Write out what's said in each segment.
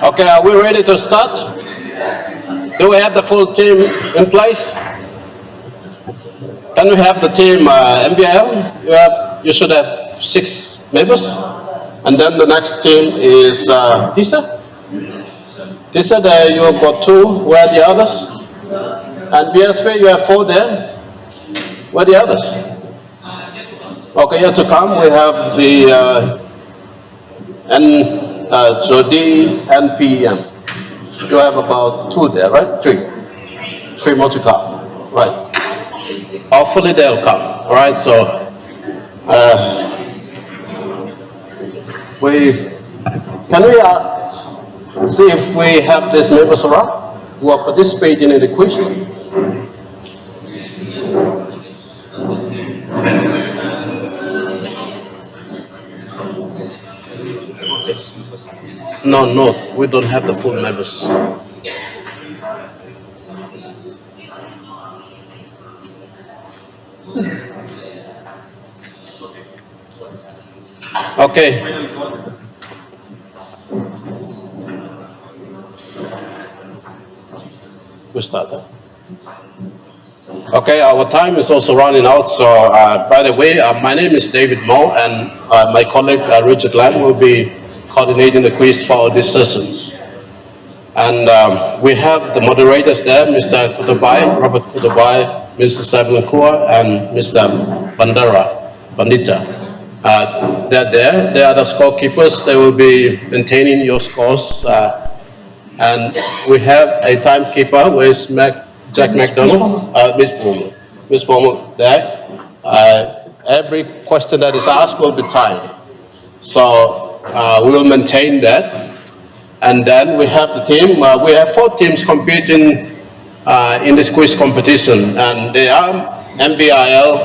Okay, are we ready to start? Do we have the full team in place? Can we have the team MVL? You should have 6 members. And then the next team is TISA. TISA, there you have got 2. Where are the others? And BSP, you have 4 there. Where are the others? Okay, here to come, we have the GDEPP. You have about 2 there, right? 3 more to come, right? Hopefully they'll come, all right? So can we see if we have these members around who are participating in the quiz? No, we don't have the full members. Okay. We start. Okay, our time is also running out. So, by the way, my name is David Moe, and my colleague Richard Lam will be coordinating the quiz for this session. And we have the moderators there, Mr. Kutubai, Robert Kutubai, Mr. Sablankua, and Mr. Bandita. They're there. They are the scorekeepers. They will be maintaining your scores. And we have a timekeeper with Jack McDonald, Miss Bommel there. Every question that is asked will be timed. So we will maintain that. And then we have the team. We have 4 teams competing in this quiz competition. And they are MBIL,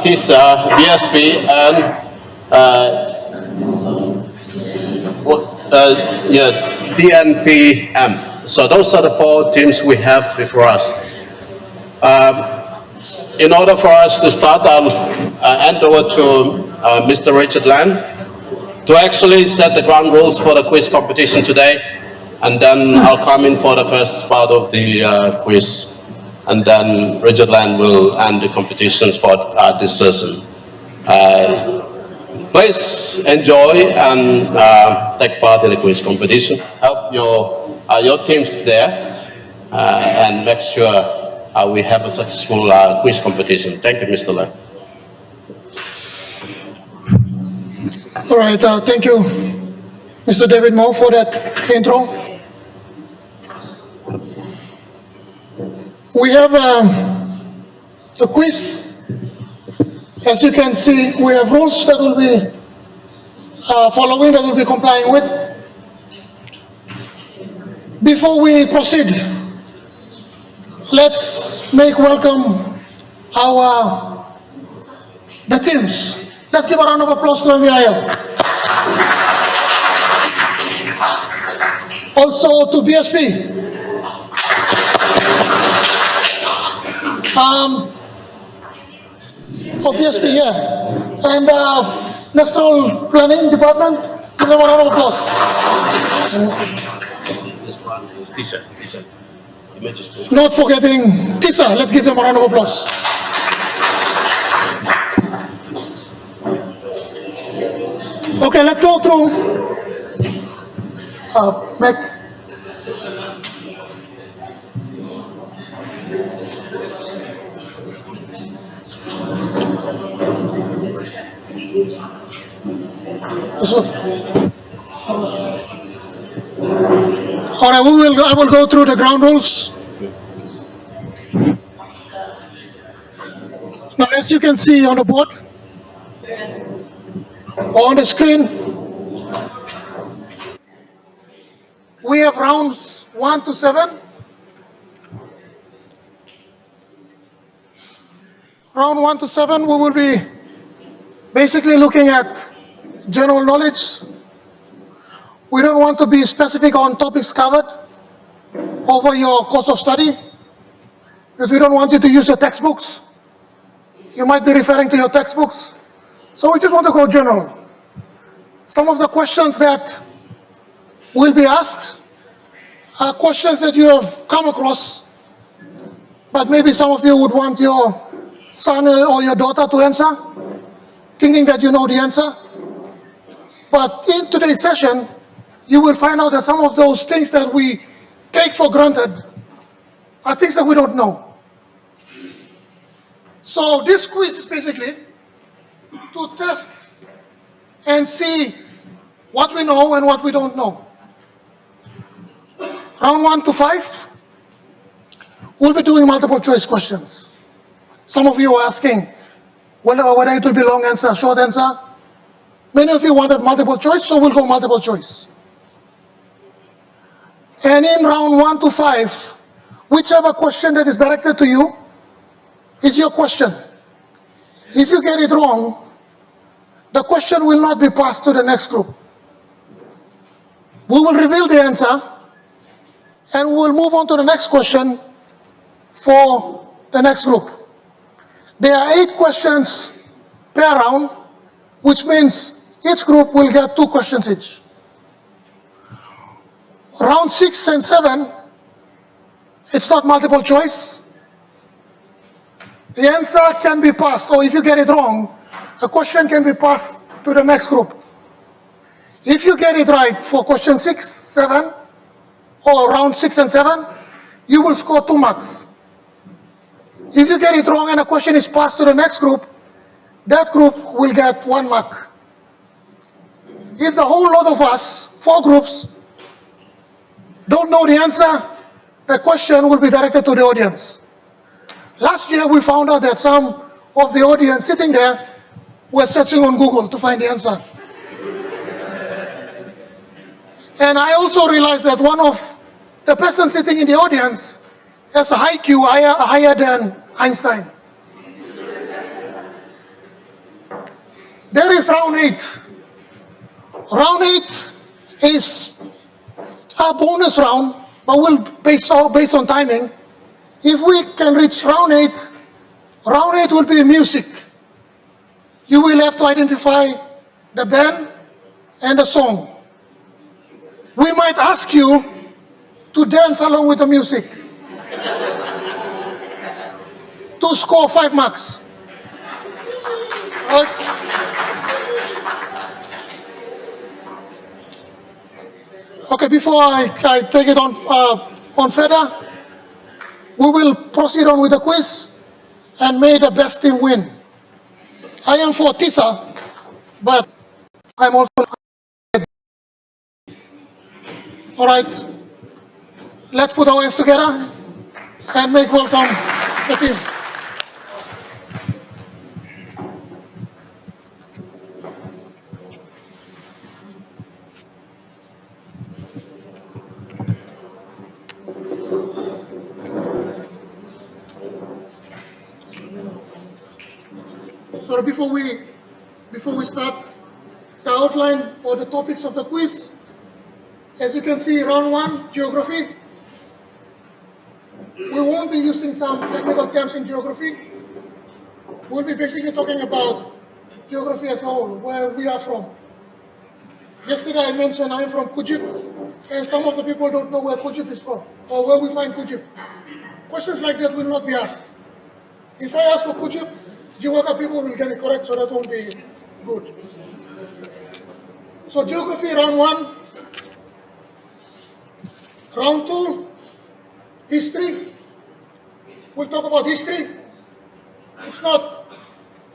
TISA, BSP, and DNPM. So those are the 4 teams we have before us. In order for us to start, I'll hand over to Mr. Richard Land to actually set the ground rules for the quiz competition today, and then I'll come in for the first part of the quiz, and then Richard Land will end the competitions for this session. Please enjoy and take part in the quiz competition. Help your teams there and make sure we have a successful quiz competition. Thank you, Mr. Land. All right, thank you, Mr. David Moe, for that intro. We have the quiz. As you can see, we have rules that will be following, that will be complying with. Before we proceed, let's make welcome the teams. Let's give a round of applause to MVIL. Also to BSP. BSP, yeah. And National Planning Department, give them a round of applause. This one is TISA. Not forgetting TISA, let's give them a round of applause. Okay, let's go through MEPP. All right, I will go through the ground rules. Now, as you can see on the board, on the screen, we have rounds 1 to 7. Round 1 to 7, we will be basically looking at general knowledge. We don't want to be specific on topics covered over your course of study, because we don't want you to use your textbooks. You might be referring to your textbooks. So we just want to go general. Some of the questions that will be asked are questions that you have come across, but maybe some of you would want your son or your daughter to answer, thinking that you know the answer. But in today's session, you will find out that some of those things that we take for granted are things that we don't know. So this quiz is basically to test and see what we know and what we don't know. Round 1 to 5, we'll be doing multiple choice questions. Some of you are asking whether it will be long answer, short answer. Many of you wanted multiple choice, so we'll go multiple choice. And in round 1 to 5, whichever question that is directed to you is your question. If you get it wrong, the question will not be passed to the next group. We will reveal the answer, and we will move on to the next question for the next group. There are 8 questions per round, which means each group will get 2 questions each. Round 6 and 7, it's not multiple choice. The answer can be passed, or if you get it wrong, a question can be passed to the next group. If you get it right for question 6, 7, or round 6 and 7, you will score 2 marks. If you get it wrong and a question is passed to the next group, that group will get 1 mark. If the whole lot of us, 4 groups, don't know the answer, the question will be directed to the audience. Last year, we found out that some of the audience sitting there were searching on Google to find the answer. And I also realized that one of the person sitting in the audience has a IQ higher than Einstein. There is round 8. Round 8 is a bonus round, but we'll based on timing. If we can reach round 8 will be music. You will have to identify the band and the song. We might ask you to dance along with the music to score 5 marks. Right? Okay, before I take it on further, we will proceed on with the quiz, and may the best team win. I am for TISA, but I'm also... All right, let's put our hands together and make welcome the team. So before we start the outline or the topics of the quiz, as you can see, round 1, geography. We won't be using some technical terms in geography. We'll be basically talking about geography as a whole, where we are from. Yesterday I mentioned I'm from Kujip, and some of the people don't know where Kujip is from, or where we find Kujip. Questions like that will not be asked. If I ask for Kujip, Jiwaka people will get it correct, so that won't be good. So geography, round 1. Round 2, history. We'll talk about history. It's not,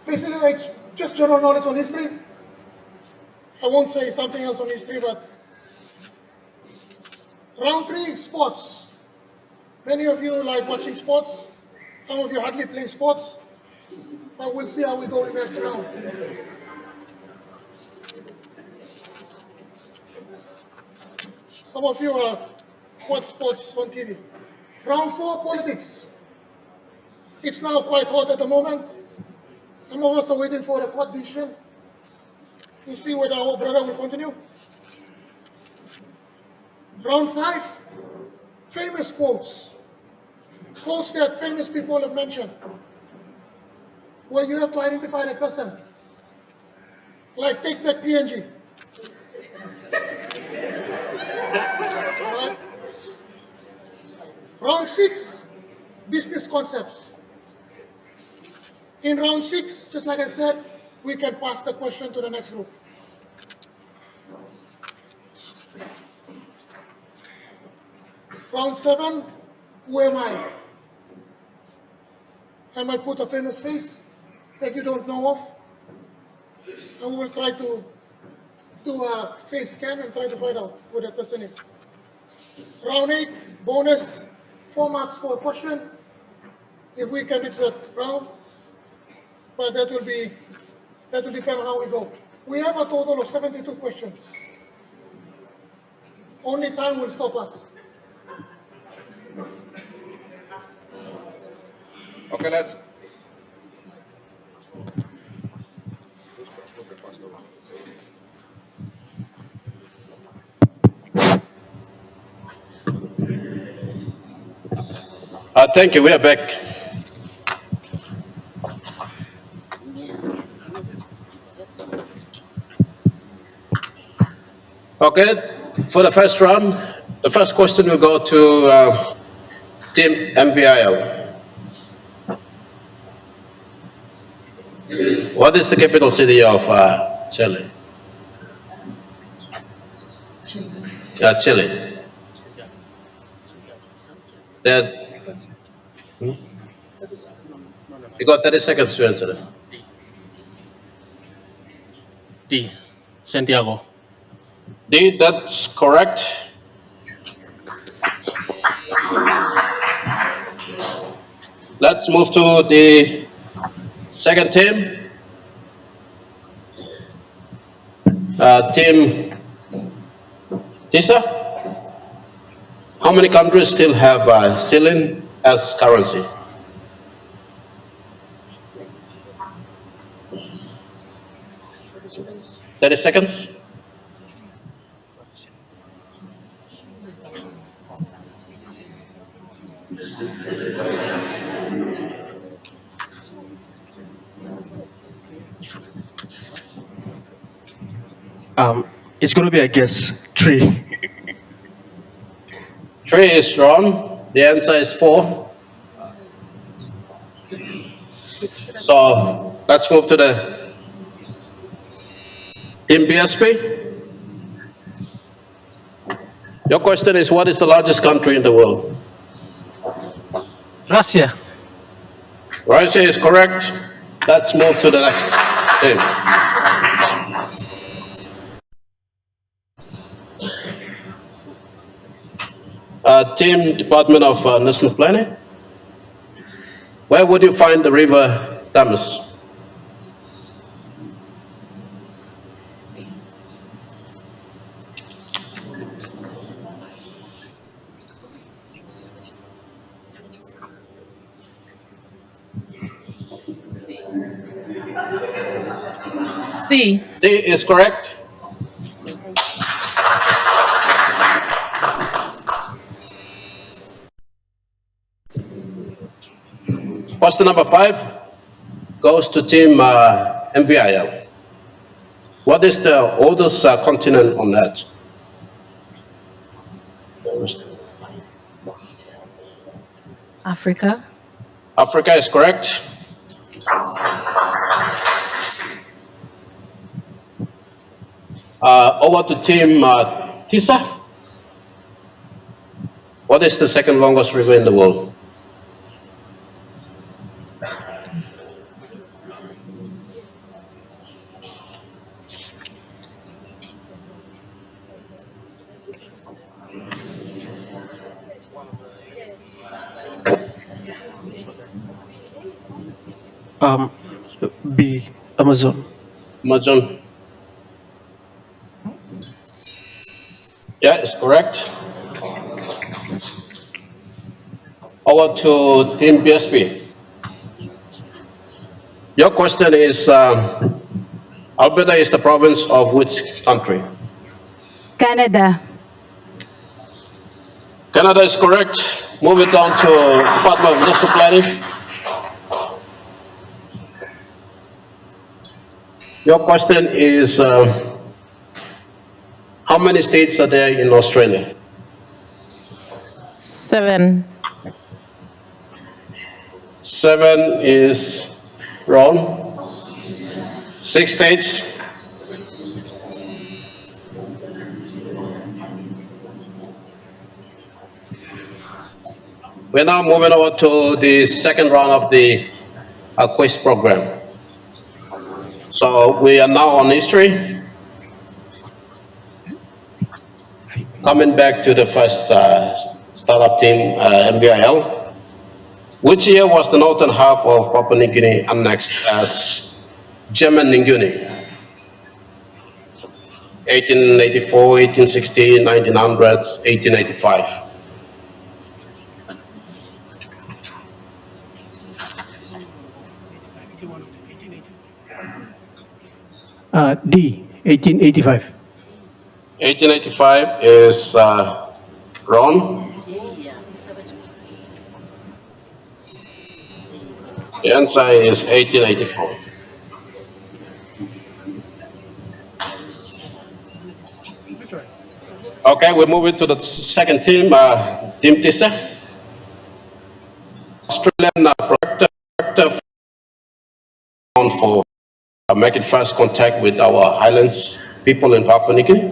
basically it's just general knowledge on history. I won't say something else on history, but round 3, sports. Many of you like watching sports. Some of you hardly play sports, but we'll see how we go in that round. Some of you watch sports on TV. Round 4, politics. It's now quite hot at the moment. Some of us are waiting for a court decision to see whether our brother will continue. Round 5, famous quotes. Quotes that famous people have mentioned, where you have to identify the person. like take back PNG. All right. Round 6, business concepts. In round 6, just like I said, we can pass the question to the next group. Round 7, who am I? I might put a famous face that you don't know of. And we will try to do a face scan and try to find out who that person is. Round 8, bonus, 4 marks for a question. If we can reach that round, but that will depend on how we go. We have a total of 72 questions. Only time will stop us. Okay, let's. Thank you. We are back. Okay, for the first round, the first question will go to Team MVIL. What is the capital city of Chile? Chile. You got 30 seconds to answer that. D. Santiago. D, that's correct. Let's move to the second team. Team Tisa. How many countries still have shilling as currency? Thirty seconds. It's going to be, I guess, 3. 3 is wrong. The answer is 4. So let's move to the Team BSP. Your question is, what is the largest country in the world? Russia. Russia is correct. Let's move to the next team. Team Department of National Planning. Where would you find the river Thames? C. C is correct. Question number 5 goes to Team MVIL. What is the oldest continent on Earth? Africa. Africa is correct. Over to Team Tisa. What is the second longest river in the world? B. Amazon. Amazon. Yeah, it's correct. Over to Team BSP. Your question is, Alberta is the province of which country? Canada. Canada is correct. Move it down to Department of National Planning. Your question is, how many states are there in Australia? 7. 7 is wrong. 6 states. We're now moving over to the second round of the quiz program. So we are now on history. Coming back to the first startup team, MVIL. Which year was the northern half of Papua New Guinea annexed as German New Guinea? 1884, 1860, 1900s, 1885. D, 1885. 1885 is wrong. The answer is 1884. Okay, we're moving to the second team, Team Tisa. Australian projector for making first contact with our highlands people in Papua New Guinea.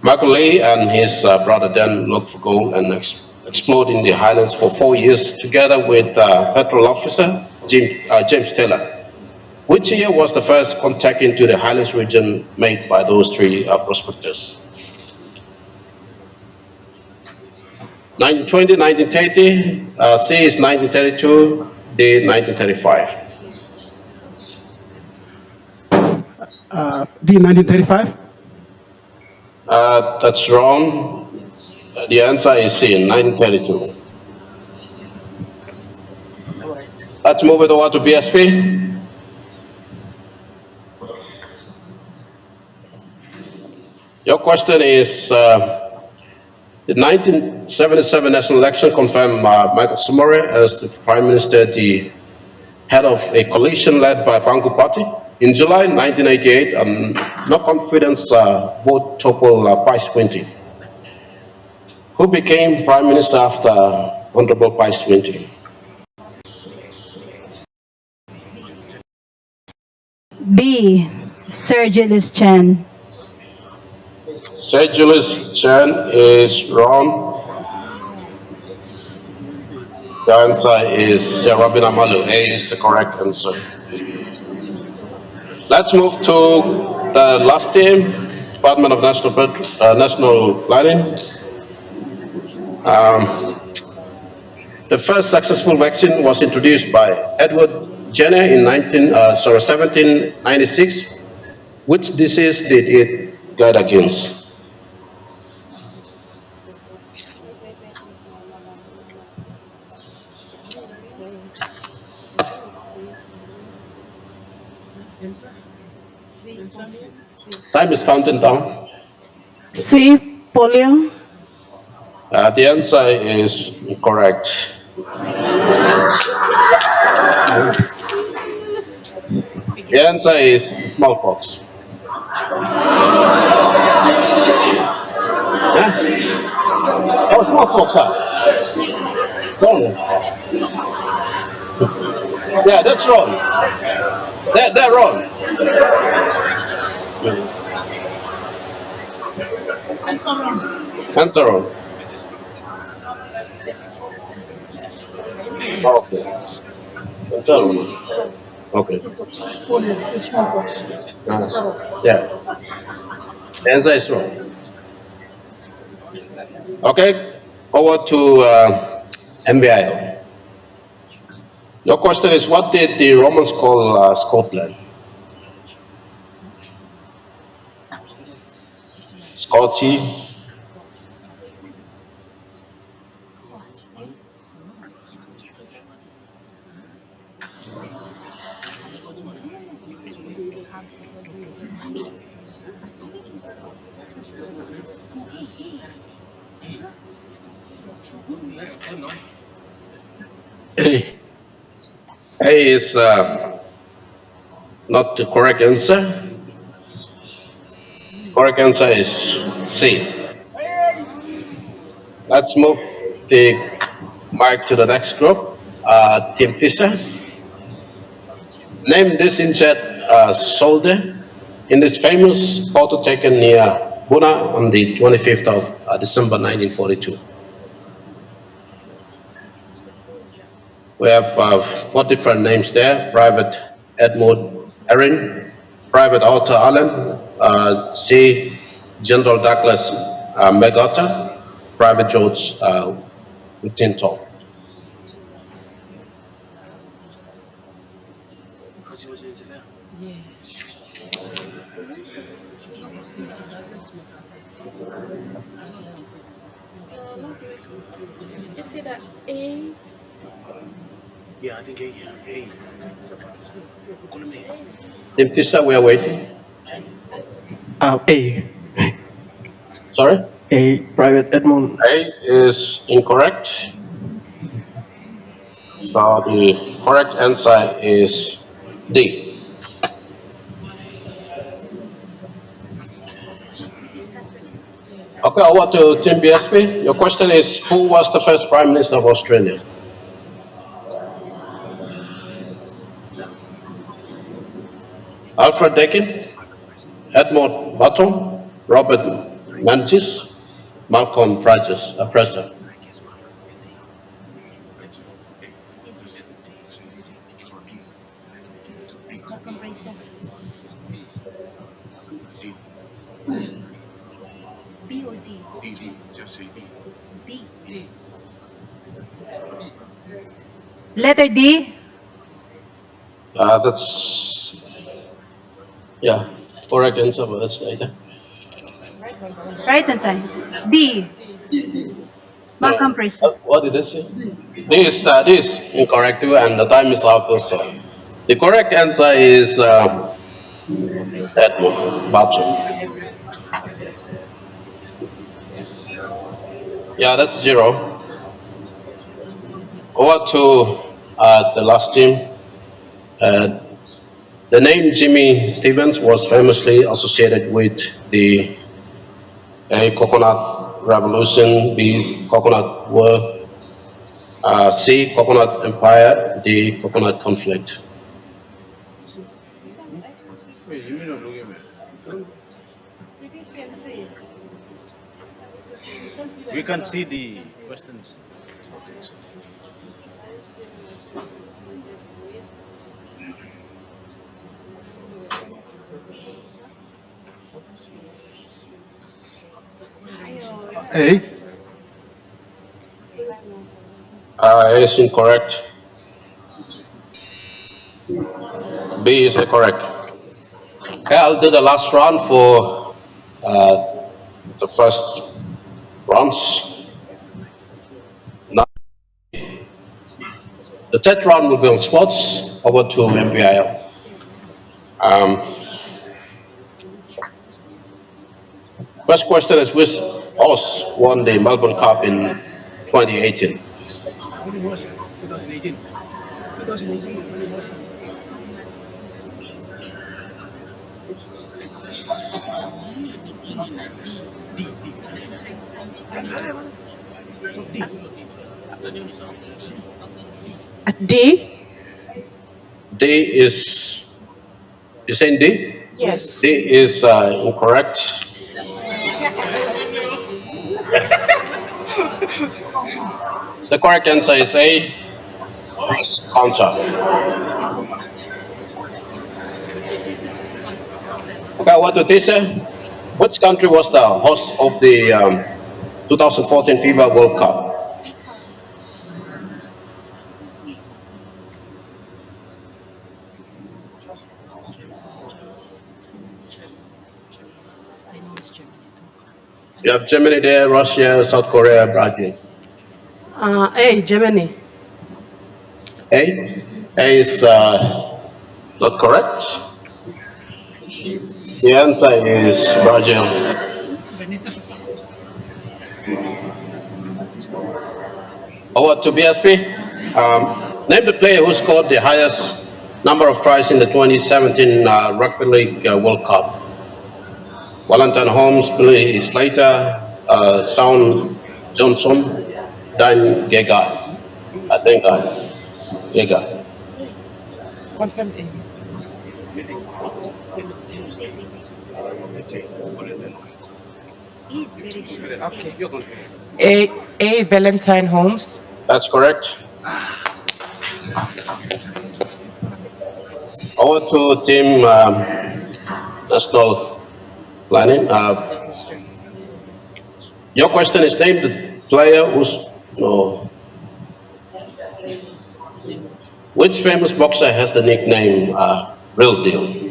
Michael Lee and his brother then looked for gold and explored in the highlands for 4 years together with petrol officer James Taylor. Which year was the first contact into the highlands region made by those 3 prospectors? 1920, 1930, C is 1932, D 1935. D, 1935. That's wrong. The answer is C, 1932. Let's move it over to BSP. Your question is, the 1977 national election confirmed Michael Somare as the Prime Minister, the head of a coalition led by Vangu Party. In July 1988, no confidence vote toppled Pice 20. Who became Prime Minister after Honorable Pice 20? B. Sir Julius Chan. Sir Julius Chan is wrong. The answer is Sir Robin Amalu. A is the correct answer. Let's move to the last team, Department of National Planning. The first successful vaccine was introduced by Edward Jenner in 1796. Which disease did it guard against? Time is counting down. C. Polio. The answer is correct. The answer is smallpox. Huh? Oh, smallpox, huh? Wrong. Yeah, that's wrong. They're wrong. Answer wrong. Okay. Answer wrong. Okay. Yeah. The answer is wrong. Okay. Over to MVIL. Your question is, what did the Romans call Scotland? Scotty. A is Not the correct answer. Correct answer is C. Let's move the mic to the next group. Team Tisa. Name this injured soldier in this famous photo taken near Buna on the 25th of December 1942. We have 4 different names there: Private Edmund Erin, Private Arthur Allen, C. General Douglas MacArthur, Private George Whittington. Yeah, I think A. A. Team Tisha, we are waiting. A. Sorry? A. Private Edmund. A is incorrect. So the correct answer is D. Okay, over to Team BSP. Your question is, who was the first Prime Minister of Australia? Alfred Deakin, Edmund Bottom, Robert Menzies, Malcolm Fraser. B or D? B. Letter D. That's, yeah, correct answer, but that's later. Right on time. D. Malcolm Fraser. What did I say? This is incorrect too, and the time is out also. The correct answer is Edmund Bottom. Yeah, that's 0. Over to the last team. The name Jimmy Stevens was famously associated with the A, Coconut Revolution, B, Coconut War, C, Coconut Empire, D, Coconut Conflict. We can see the questions. A. A is incorrect. B is the correct. Okay, I'll do the last round for the first rounds. Now, the third round will be on sports. Over to MVIL. First question is, which horse won the Melbourne Cup in 2018? 2018. D. D is, you saying D? Yes. D is incorrect. The correct answer is A, cross counter. Okay, what do they say? Which country was the host of the 2014 FIFA World Cup? You have Germany there, Russia, South Korea, Brazil. A, Germany. A is not correct. The answer is Brazil. Over to BSP. Name the player who scored the highest Number of tries in the 2017 Rugby League World Cup. Valentine Holmes, Billy Slater, Sound Johnson, Dan Gega. I think Gega. A. Valentine Holmes. That's correct. Over to team national planning. Your question is named the player who's no. Which famous boxer has the nickname Real Deal?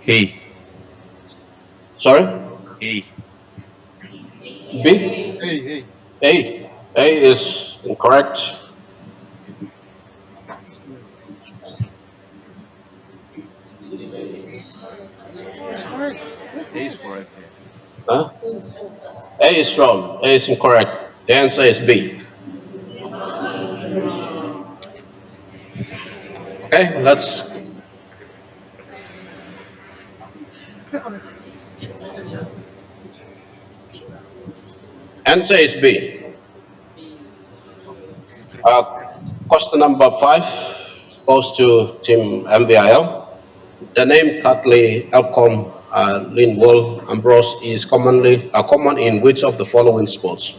A. Sorry? A. B? A. A is incorrect. A is correct. Huh? A is wrong. A is incorrect. The answer is B. Okay, let's. Answer is B. Question number 5 goes to Team MVIL. The name Cutley, Elcom, Linwell, Ambrose is common in which of the following sports?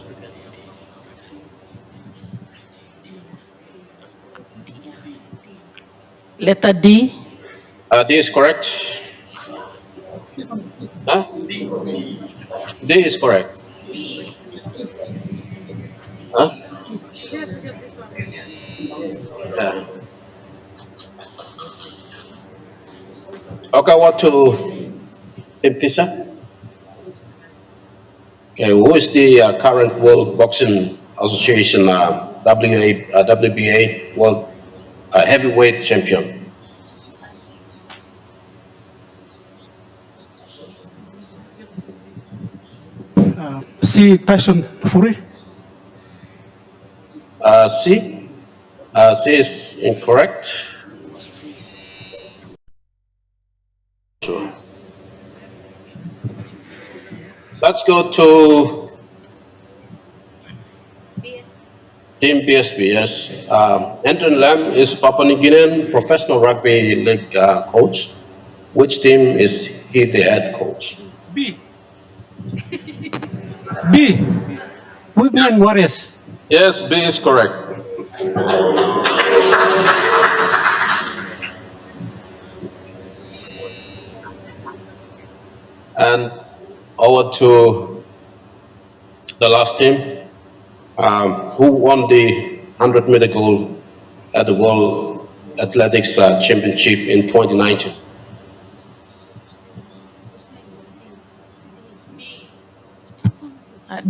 Letter D. D is correct. Huh? D is correct. Huh? Yeah. Okay, what to Team Tisa? Okay, who is the current World Boxing Association WBA World Heavyweight Champion? C. Tyson Fury. C? C is incorrect. Sure. Let's go to Team PSP, yes. Anton Lam is Papua New Guinean professional rugby league coach. Which team is he the head coach? B. B. Woodland Warriors. Yes, B is correct. And over to the last team, who won the 100-meter gold at the World Athletics Championship in 2019?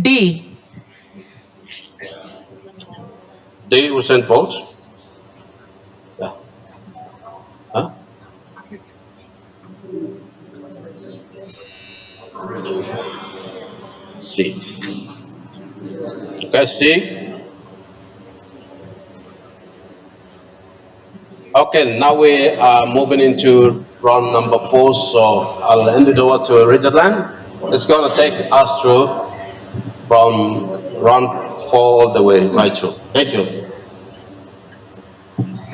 D. D. Usain Bolt. Yeah. Huh? C. Okay, C. Okay, now we are moving into round number 4, so I'll hand it over to Richard Land. It's going to take us through from round 4 all the way right through. Thank you.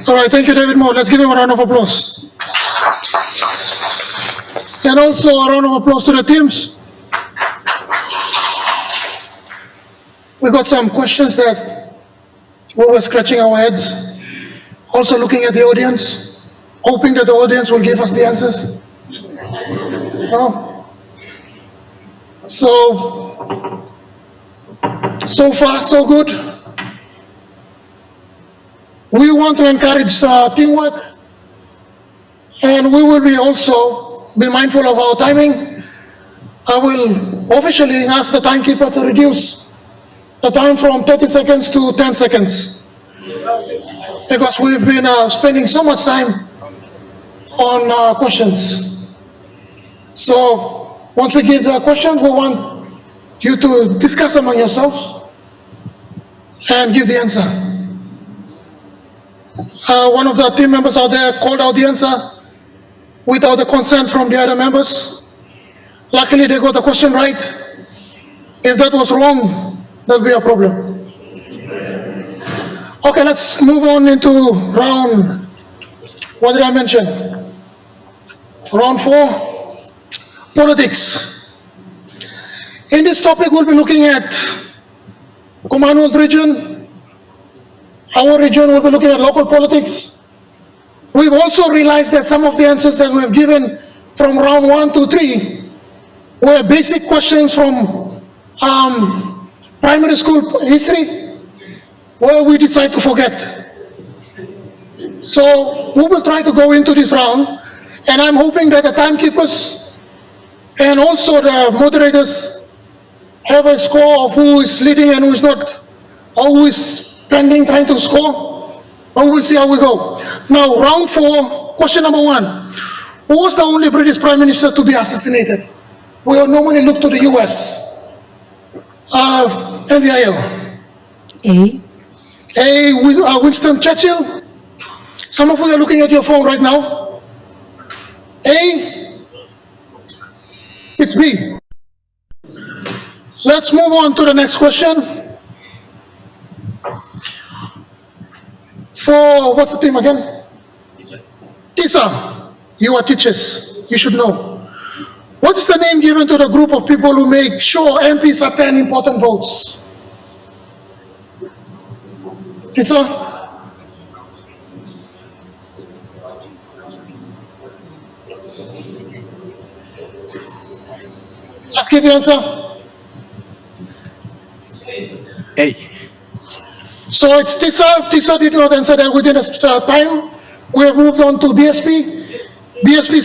All right, thank you, David Moore. Let's give him a round of applause. And also a round of applause to the teams. We got some questions that we were scratching our heads. Also looking at the audience, hoping that the audience will give us the answers. So far, so good. We want to encourage teamwork, and we will also be mindful of our timing. I will officially ask the timekeeper to reduce the time from 30 seconds to 10 seconds, because we've been spending so much time on questions. So Once we give the questions, we want you to discuss among yourselves and give the answer. One of the team members out there called out the answer without the consent from the other members. Luckily, they got the question right. If that was wrong, that'll be a problem. Okay, let's move on into round, what did I mention? Round 4, politics. In this topic, we'll be looking at Commonwealth region. Our region will be looking at local politics. We've also realized that some of the answers that we've given from round 1 to 3 were basic questions from primary school history, where we decide to forget. So we will try to go into this round, and I'm hoping that the timekeepers and also the moderators have a score of who is leading and who is not, or who is pending trying to score, but we'll see how we go. Now, round 4, question number 1. Who was the only British Prime Minister to be assassinated? We will normally look to the US. NVIL. A. Winston Churchill. Some of you are looking at your phone right now. A. It's B. Let's move on to the next question. For, what's the team again? TISA. You are teachers. You should know. What is the name given to the group of people who make sure MPs attend important votes? TISA? Let's get the answer. A. So it's TISA. TISA did not answer that within a time. We have moved on to BSP. BSP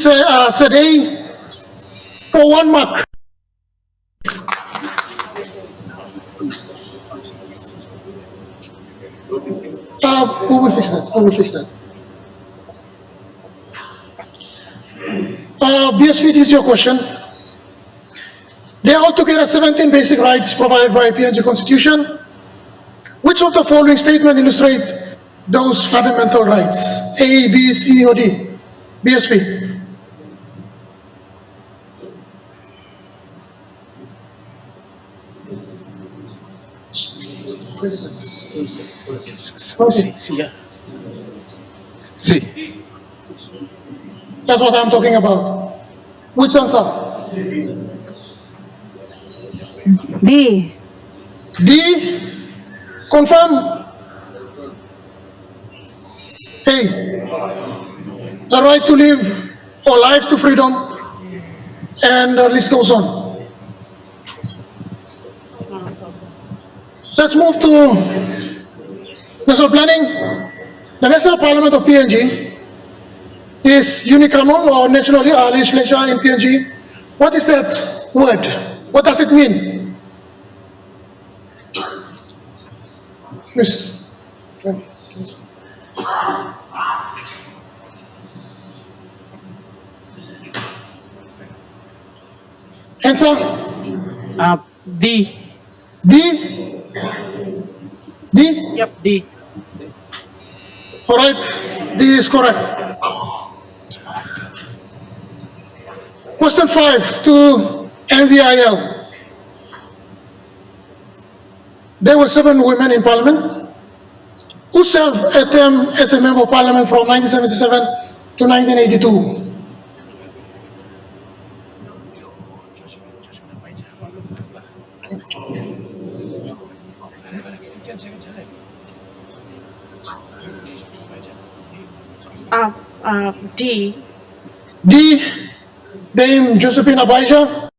said A for 1 mark. We will fix that. We will fix that. BSP, this is your question. There are altogether 17 basic rights provided by PNG Constitution. Which of the following statements illustrate those fundamental rights? A, B, C, or D? BSP. C. That's what I'm talking about. Which answer? D. D. Confirm. A. The right to live or life to freedom, and the list goes on. Let's move to national planning. The National Parliament of PNG is unicameral or national legislature in PNG. What is that word? What does it mean? Miss, please. Answer? D. D? D? Yep, D. All right, D is correct. Question 5 to NVIL. There were 7 women in Parliament who served a term as a member of Parliament from 1977 to 1982. D. D, Dame Josephine Abijah.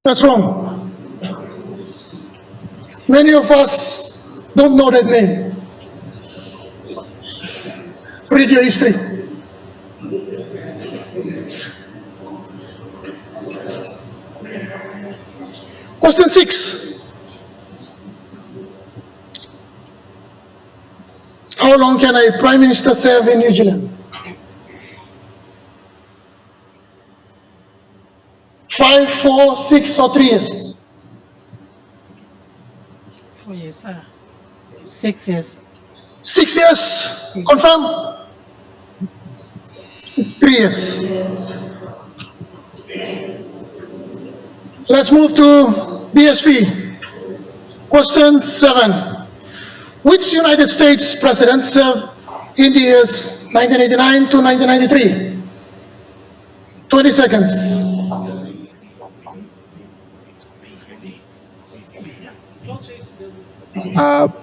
That's wrong. Many of us don't know that name. Read your history. Question 6. How long can a Prime Minister serve in New Zealand? 5, 5, 4, 6, or 3 years? 4 years, sir. 6 years. 6 years, confirm? 3 years. Let's move to BSP. Question 7. Which United States president served in the years 1989 to 1993? 20 seconds.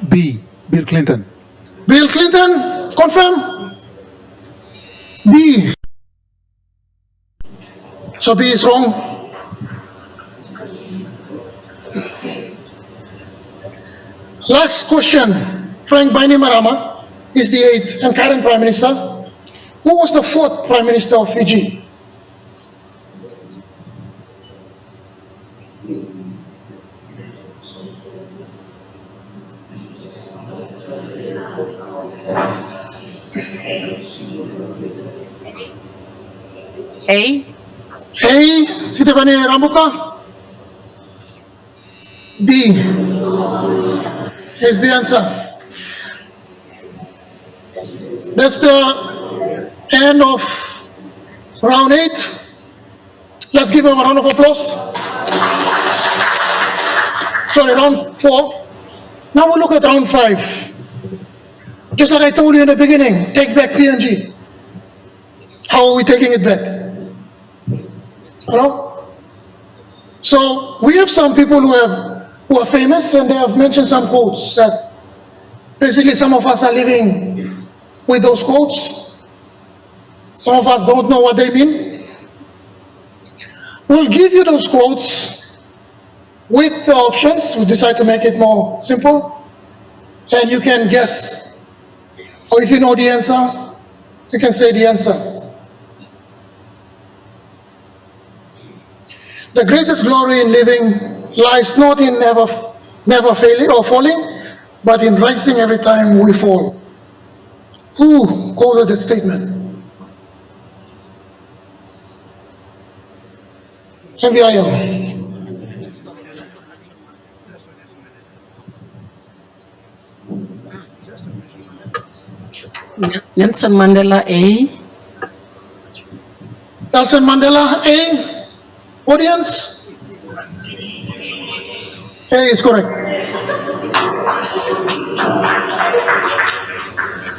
B. Bill Clinton. Bill Clinton, confirm? B. So B is wrong. Last question. Frank Bainimarama is the 8th and current Prime Minister. Who was the 4th Prime Minister of Fiji? A. A. Sitivani Rambuka. B is the answer. That's the end of round 8. Let's give them a round of applause. Sorry, round 4. Now we'll look at round 5. Just like I told you in the beginning, take back PNG. How are we taking it back? You know? So we have some people who are famous, and they have mentioned some quotes that basically some of us are living with those quotes. Some of us don't know what they mean. We'll give you those quotes with the options. We decide to make it more simple, and you can guess, or if you know the answer, you can say the answer. The greatest glory in living lies not in never failing or falling, but in rising every time we fall. Who quoted that statement? MVIL. Nelson Mandela A. Nelson Mandela A. Audience? A is correct.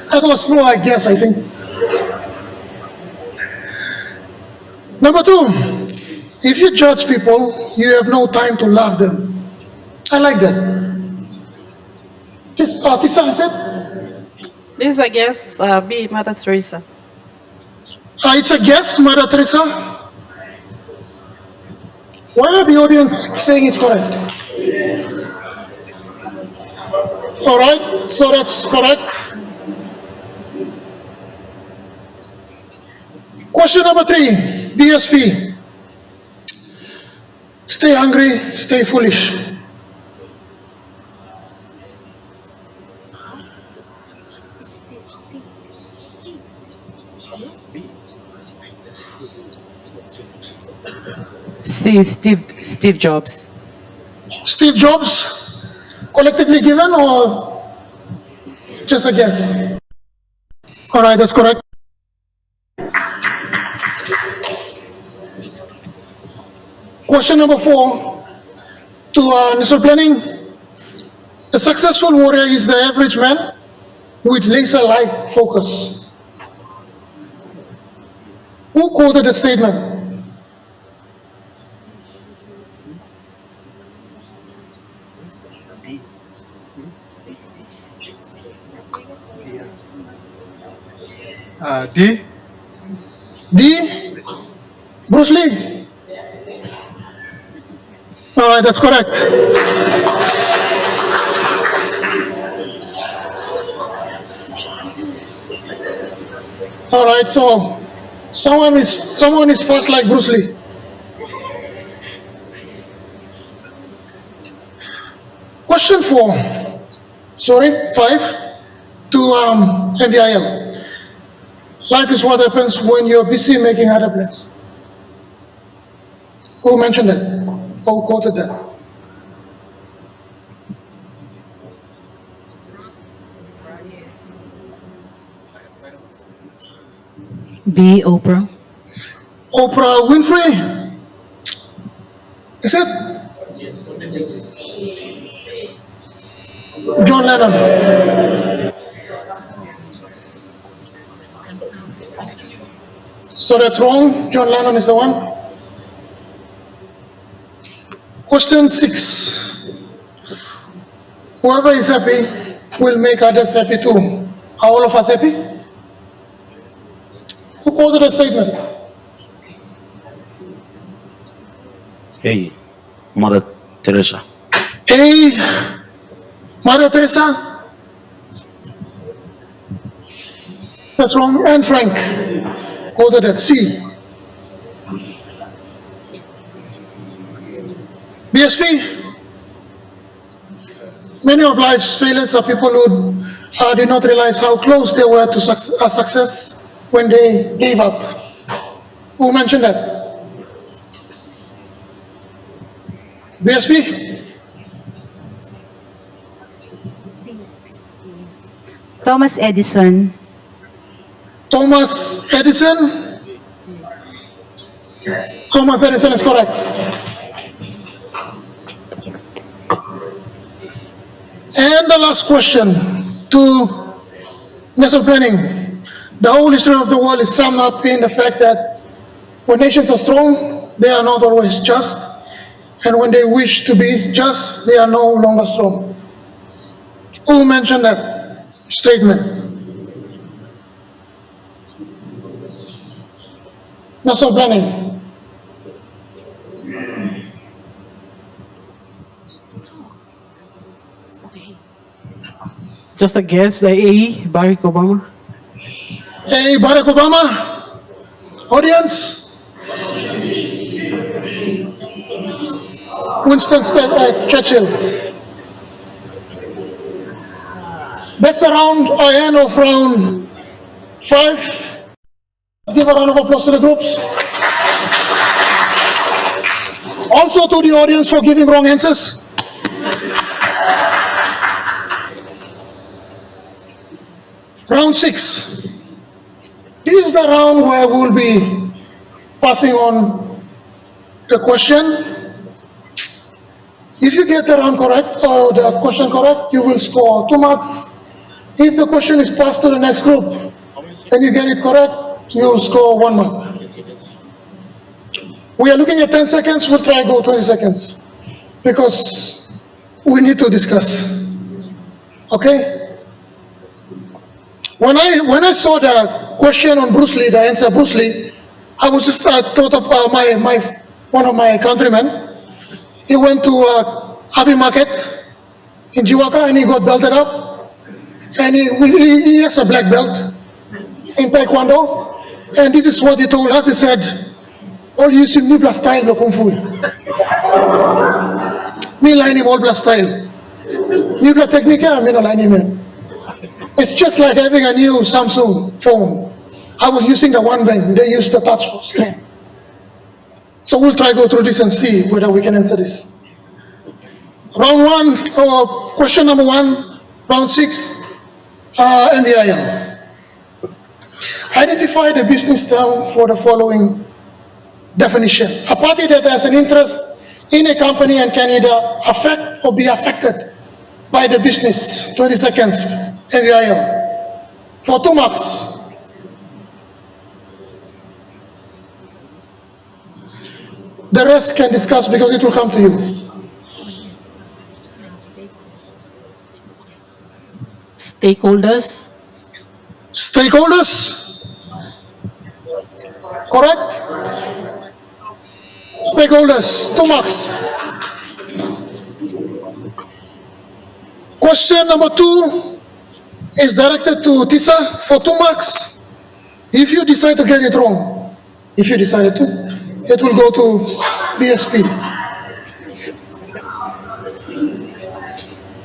That was more, I guess, I think. Number 2, if you judge people, you have no time to love them. I like that. Tisa has it? This is, I guess, B, Mother Teresa. It's a guess, Mother Teresa. Why are the audience saying it's correct? All right, so that's correct. Question number 3, BSP. Stay hungry, stay foolish. Steve Jobs. Steve Jobs, collectively given or just a guess? All right, that's correct. Question number 4 to national planning. A successful warrior is the average man with laser-like focus. Who quoted the statement? D. D. Bruce Lee. All right, that's correct. All right, so someone is fast like Bruce Lee. Question 5 to MVIL. Life is what happens when you're busy making other plans. Who mentioned that? Who quoted that? B. Oprah. Oprah Winfrey? Is it? John Lennon. So that's wrong. John Lennon is the one. Question 6. Whoever is happy will make others happy too. Are all of us happy? Who quoted a statement? Hey, Mother Teresa. A. Mother Teresa? That's wrong. Anne Frank quoted at C. BSP? Many of life's failures are people who did not realize how close they were to success when they gave up. Who mentioned that? BSP? Thomas Edison. Thomas Edison? Thomas Edison is correct. And the last question to national planning. The whole history of the world is summed up in the fact that when nations are strong, they are not always just. And when they wish to be just, they are no longer strong. Who mentioned that statement? National planning. Just a guess, the A, Barack Obama. Hey, Barack Obama. Audience? Winston Churchill. That's the end of round 5. Give a round of applause to the groups. Also to the audience for giving wrong answers. Round 6. This is the round where we will be passing on the question. If you get the round correct or the question correct, you will score 2 marks. If the question is passed to the next group and you get it correct, you will score 1 mark. We are looking at 10 seconds, we'll try go 20 seconds because we need to discuss. Okay? When I saw the question on Bruce Lee, the answer Bruce Lee, I was just thought of one of my countrymen. He went to Avi Market in Jiwaka and he got belted up. And he has a black belt in Taekwondo. And this is what he told us. He said, all you see new plus style lo kung fu. Me line him all plus style. New plus technique, I mean line him. It's just like having a new Samsung phone. I was using the one bang, they used the touch screen. So we'll try go through this and see whether we can answer this. Round 1, or question number 1, round 6, NDIL. Identify the business term for the following definition. A party that has an interest in a company and can either affect or be affected by the business. 20 seconds, NDIL. For 2 marks. The rest can discuss because it will come to you. Stakeholders. Stakeholders? Correct? Stakeholders, 2 marks. Question number 2 is directed to Tisa for 2 marks. If you decide to get it wrong, if you decided to, it will go to BSP.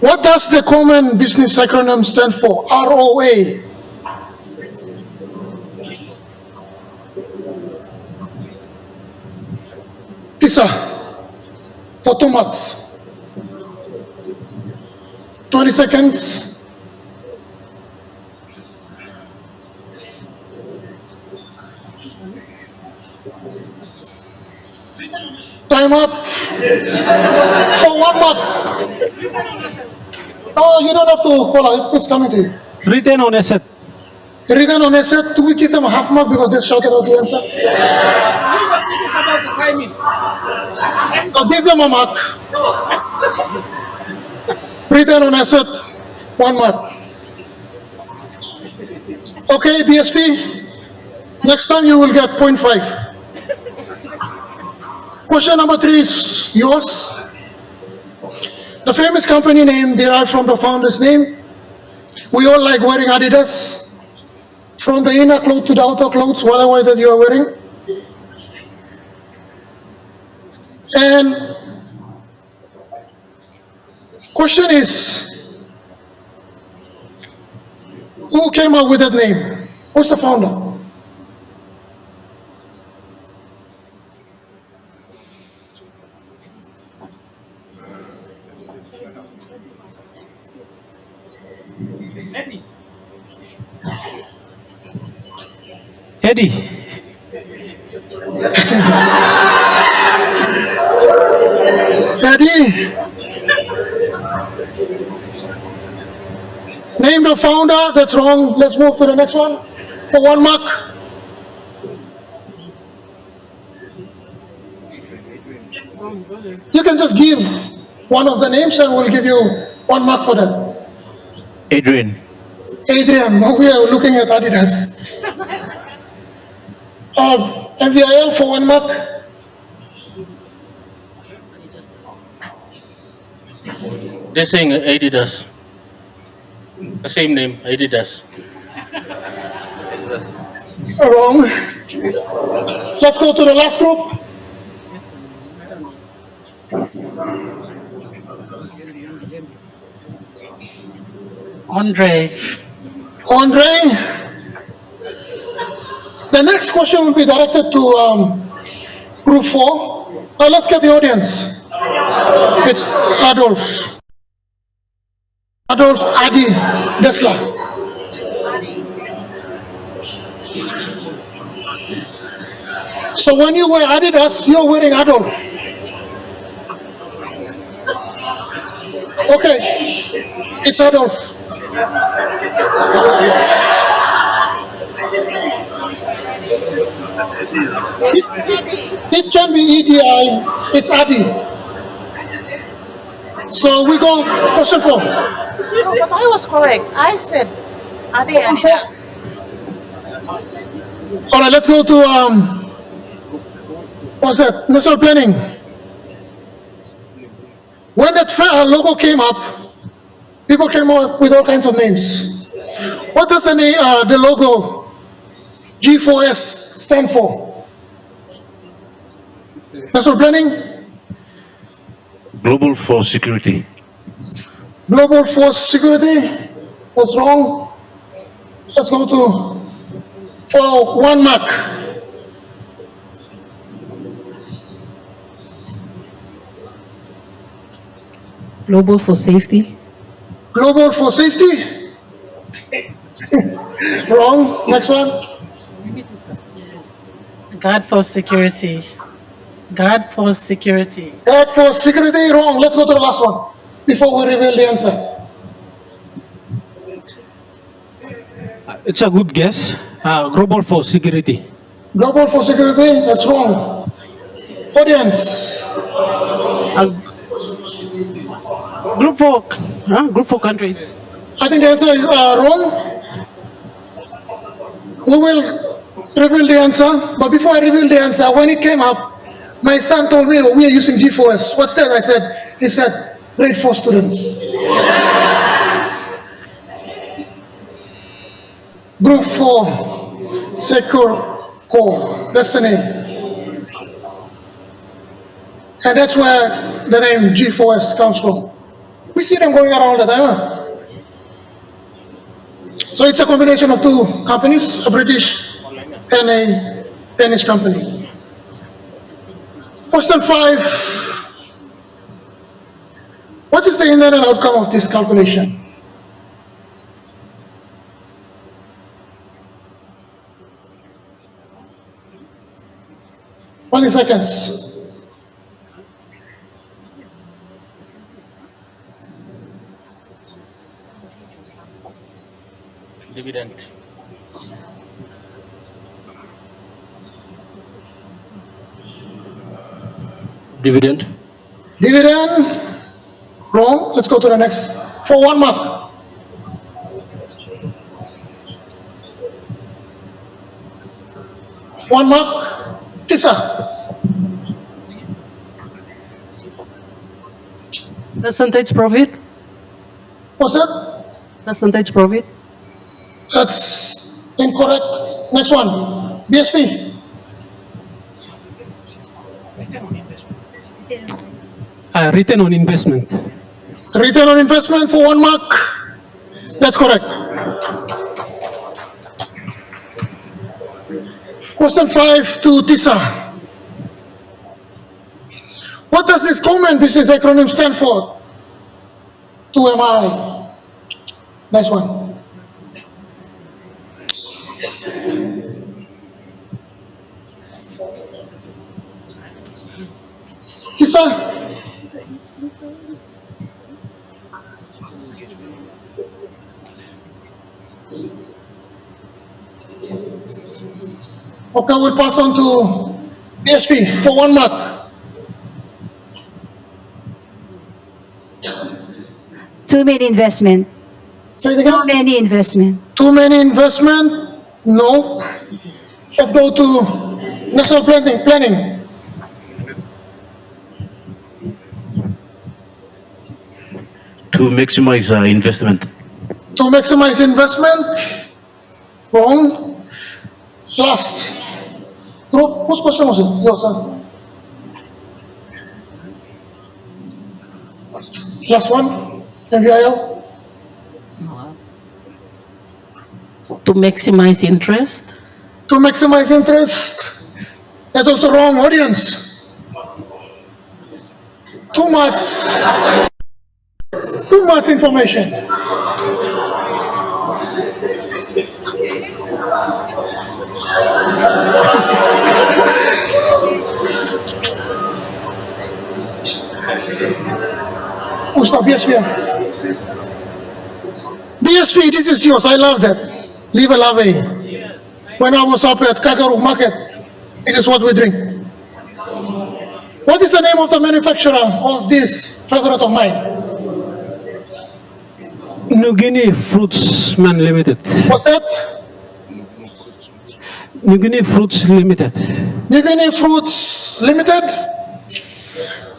What does the common business acronym stand for? ROA. Tisa, for 2 marks. 20 seconds. Time up for 1 mark. No, you don't have to call out. It's coming to you. Written on asset. Written on asset, do we give them a half mark because they shouted out the answer? I'll give them a mark. Written on asset, 1 mark. Okay, BSP, next time you will get 0.5. Question number 3 is yours. The famous company name derived from the founder's name. We all like wearing Adidas. From the inner clothes to the outer clothes, whatever that you are wearing. And question is, who came up with that name? Who's the founder? Eddie. Eddie. Name the founder, that's wrong. Let's move to the next one for 1 mark. You can just give one of the names and we'll give you 1 mark for that. Adrian. Adrian, we are looking at Adidas. MVIL for 1 mark. They're saying Adidas. The same name, Adidas. Wrong. Let's go to the last group. Andre. Andre. The next question will be directed to group 4. Now let's get the audience. It's Adolf. Adolf Adi Desla. So when you wear Adidas, you're wearing Adolf. Okay, it's Adolf. It can be EDI, it's Adi. So we go question 4. No, but I was correct. I said Adi and Adidas. All right, let's go to what's that? National planning. When that logo came up, people came up with all kinds of names. What does the name, the logo G4S stand for? National planning. Global Force Security. Global Force Security. That's wrong. Let's go to for 1 mark. Global for safety. Global for safety. Wrong. Next one. Guard for security. Guard for security. Guard for security. Wrong. Let's go to the last one before we reveal the answer. It's a good guess. Global for security. Global for security. That's wrong. Audience. Group for countries. I think the answer is wrong. We will reveal the answer. But before I reveal the answer, when it came up, my son told me, we are using G4S. What's that? I said, he said, grade 4 students. Group 4, Secure Corps. That's the name. And that's where the name G4S comes from. We see them going around all the time. Huh? So it's a combination of 2 companies, a British and a Danish company. Question 5. What is the intended outcome of this calculation? Twenty seconds. Dividend. Dividend. Dividend. Wrong. Let's go to the next. For 1 mark. One mark. Tisa. Percentage profit? What's that? Percentage profit? That's incorrect. Next one. BSP. Return on investment. Return on investment for 1 mark. That's correct. Question 5 to Tisa. What does this common business acronym stand for? 2MI. Nice one. Tisa. Okay, we'll pass on to DSP for 1 mark. Too many investment. Say it again. Too many investment. Too many investment? No. Let's go to national planning. To maximize investment. To maximize investment? Wrong. Last. Group, whose question was it? Yours, huh? Last one. MVIL. To maximize interest? To maximize interest. That's also wrong, audience. Too much information. Who's not BSP? BSP, this is yours. I love that. Live a lave. When I was up at Kakaruk Market, this is what we drink. What is the name of the manufacturer of this favorite of mine? New Guinea Fruits Man Limited. What's that? New Guinea Fruits Limited. New Guinea Fruits Limited.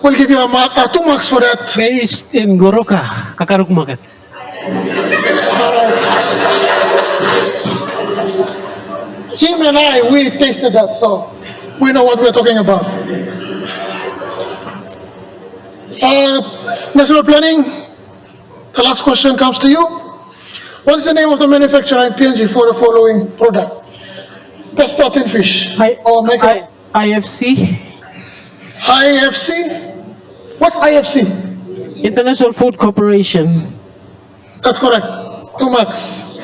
We'll give you a mark, 2 marks for that. Based in Goroka, Kakaruk Market. All right. Jim and I, we tasted that, so we know what we're talking about. National planning, the last question comes to you. What is the name of the manufacturer in PNG for the following product? Pesta tin fish. IFC? IFC? What's IFC? International Food Corporation. That's correct. 2 marks.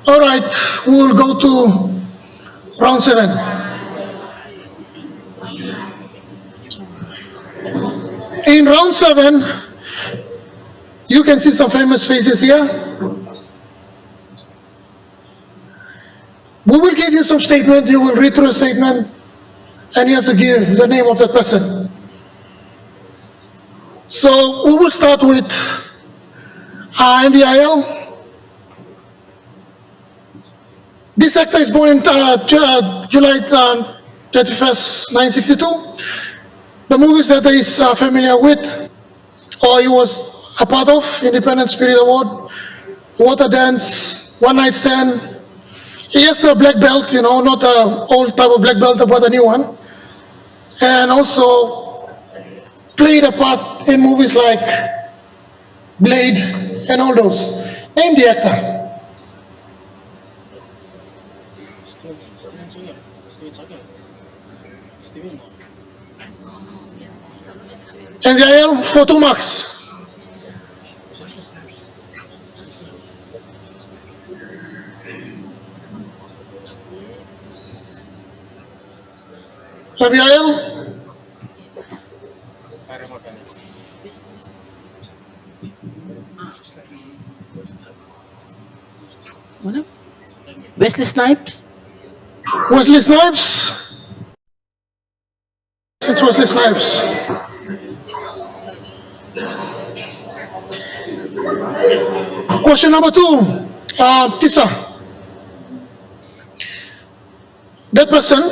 All right, we'll go to round 7. In round 7, you can see some famous faces here. We will give you some statement, you will read through a statement, and you have to give the name of the person. So we will start with MVIL. This actor is born in July 31st, 1962. The movies that he is familiar with, or he was a part of, Independent Spirit Award, Water Dance, One Night Stand. He has a black belt, you know, not an old type of black belt, but a new one. And also played a part in movies like Blade and all those. Name the actor. NVIL for 2 marks. NVIL. Wesley Snipes? Wesley Snipes. It's Wesley Snipes. Question number 2, Tisa. That person,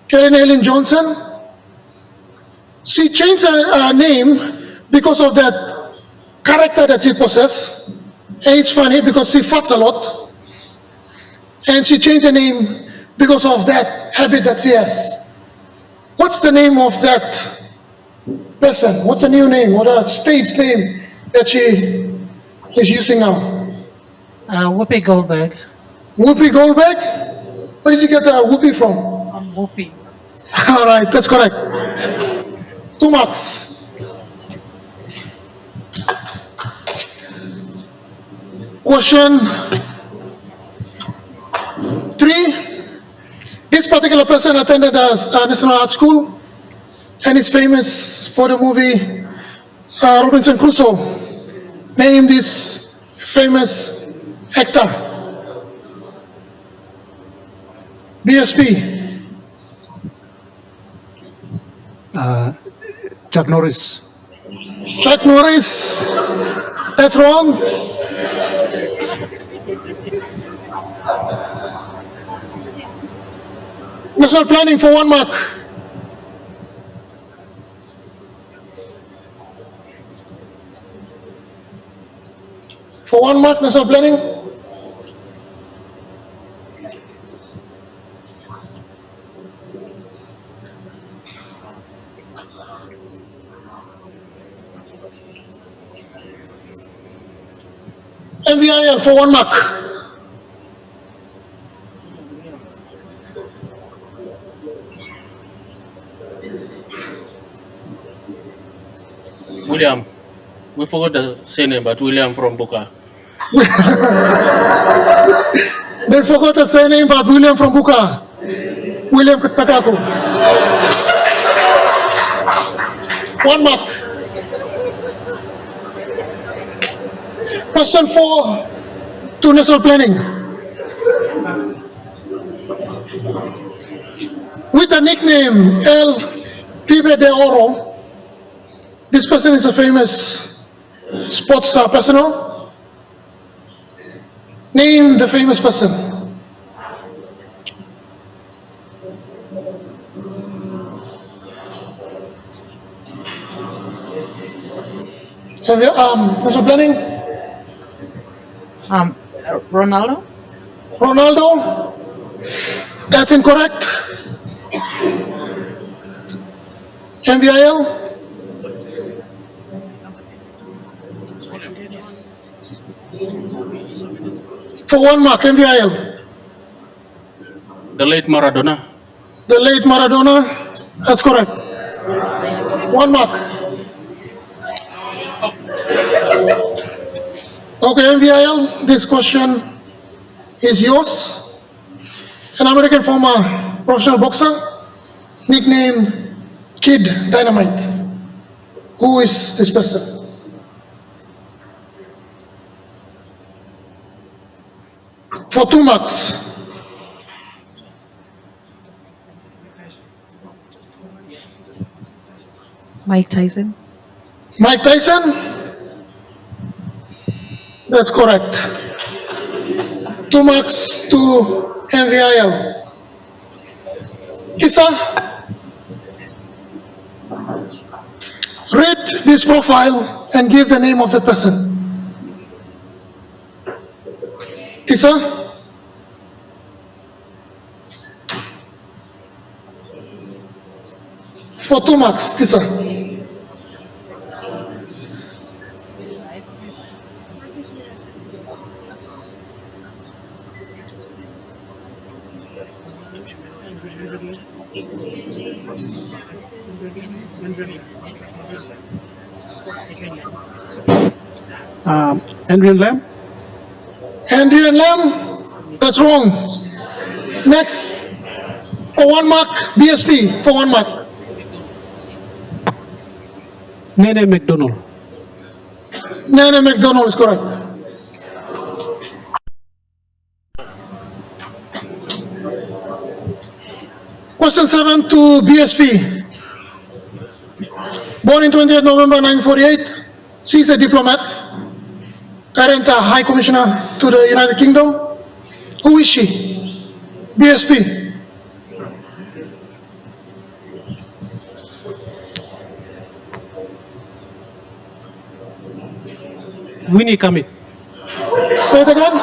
Karen Helen Johnson, she changed her name because of that character that she possesses. And it's funny because she farts a lot. And she changed her name because of that habit that she has. What's the name of that person? What's the new name or the stage name that she is using now? Whoopi Goldberg. Whoopi Goldberg? Where did you get the Whoopi from? Whoopi. All right, that's correct. 2 marks. Question 3. This particular person attended a National Art School and is famous for the movie Robinson Crusoe. Name this famous actor. BSP. Chuck Norris. Chuck Norris. That's wrong. National Planning for 1 mark. For 1 mark, National Planning. MVIL for 1 mark. William. We forgot the surname, but William from Buka. They forgot the surname, but William from Buka. William Katako. 1 mark. Question 4 to National Planning. With the nickname El Pibe de Oro, this person is a famous sports personnel. Name the famous person. Have you, National Planning? Ronaldo? Ronaldo? That's incorrect. MVIL? For 1 mark, MVIL. The late Maradona. The late Maradona? That's correct. 1 mark. Okay, MVIL, this question is yours. An American former professional boxer, nicknamed Kid Dynamite. Who is this person? For 2 marks. Mike Tyson. Mike Tyson? That's correct. 2 marks to MVIL. Isa, read this profile and give the name of the person. Isa? For 2 marks, Tisa. Andrew Lam. Andrew and Lam, that's wrong. Next, for 1 mark, BSP, for 1 mark. Nene McDonald. Nana McDonald is correct. Question 7 to BSP. Born in 20th November 1948, she is a diplomat, current High Commissioner to the United Kingdom. Who is she? BSP. Winnie Kamit. Say it again.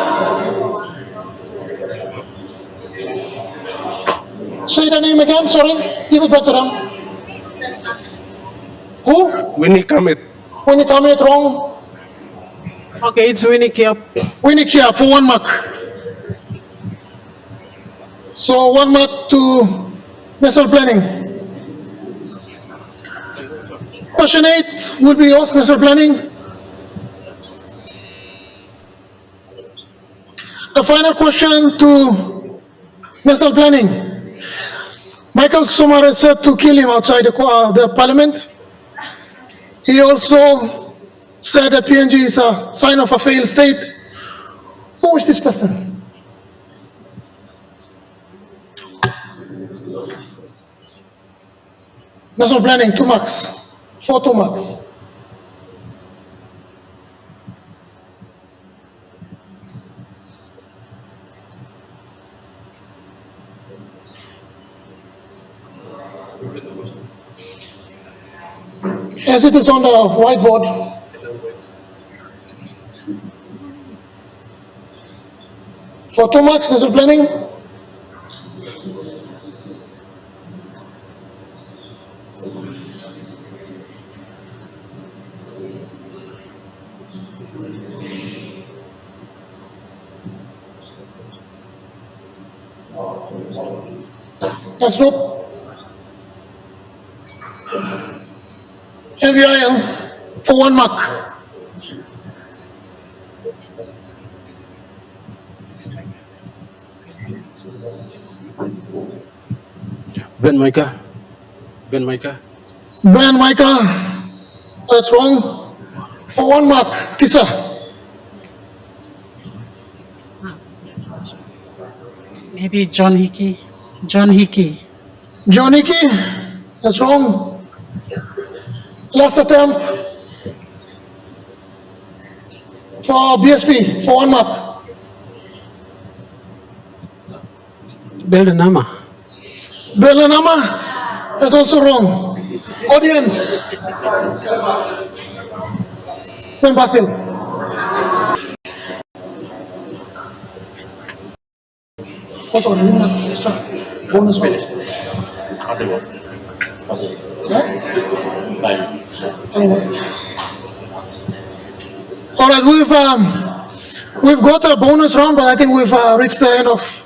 Say the name again, sorry. Give it back to them. Who? Winnie Kamit. Winnie Kamit, wrong. Okay, it's Winnie Kiap. Winnie Kia for 1 mark. So 1 mark to national planning. Question 8 will be yours, national planning. The final question to national planning. Michael Sumar said to kill him outside the parliament. He also said that PNG is a sign of a failed state. Who is this person? National planning, 2 marks. 4 2 marks. As it is on the whiteboard, for 2 marks, national planning. Next group. MVIL for 1 mark. Ben Micah. Ben Micah. Brian Micah, that's wrong. For 1 mark, Tisa. Maybe John Hickey. John Hickey. John Hickey, that's wrong. Last attempt for BSP for 1 mark. Beldanama. Belanama, that's also wrong. Audience. Ben Basil. Hold on, we have extra bonus one. All right, we've got a bonus round, but I think we've reached the end of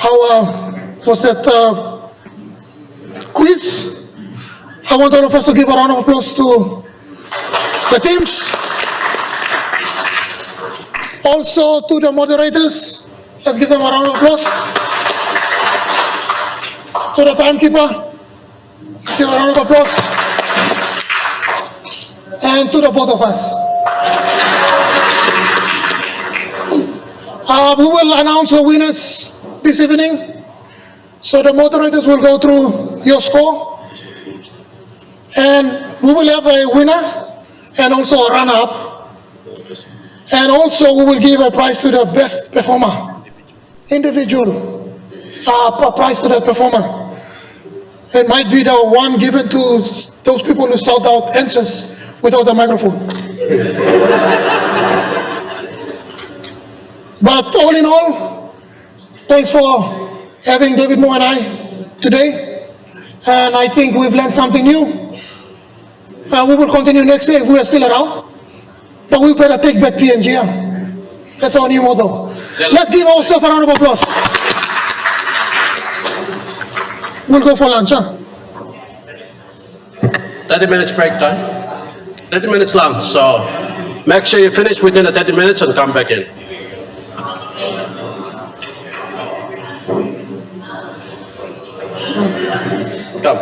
our was that quiz. I want all of us to give a round of applause to the teams, also to the moderators. Let's give them a round of applause. To the timekeeper, give a round of applause. And to the both of us. We will announce the winners this evening. So the moderators will go through your score. And we will have a winner and also a runner-up. And also we will give a prize to the best performer. Individual. A prize to that performer. It might be the one given to those people who shout out answers without a microphone. But all in all, thanks for having David Moore and I today. And I think we've learned something new. We will continue next year if we are still around. But we better take back PNG. That's our new motto. Let's give ourselves a round of applause. We'll go for lunch, huh? 30 minutes break time. 30 minutes lunch, so make sure you finish within the 30 minutes and come back in. Come.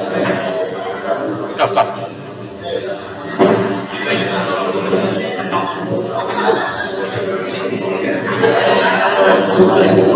Come, come.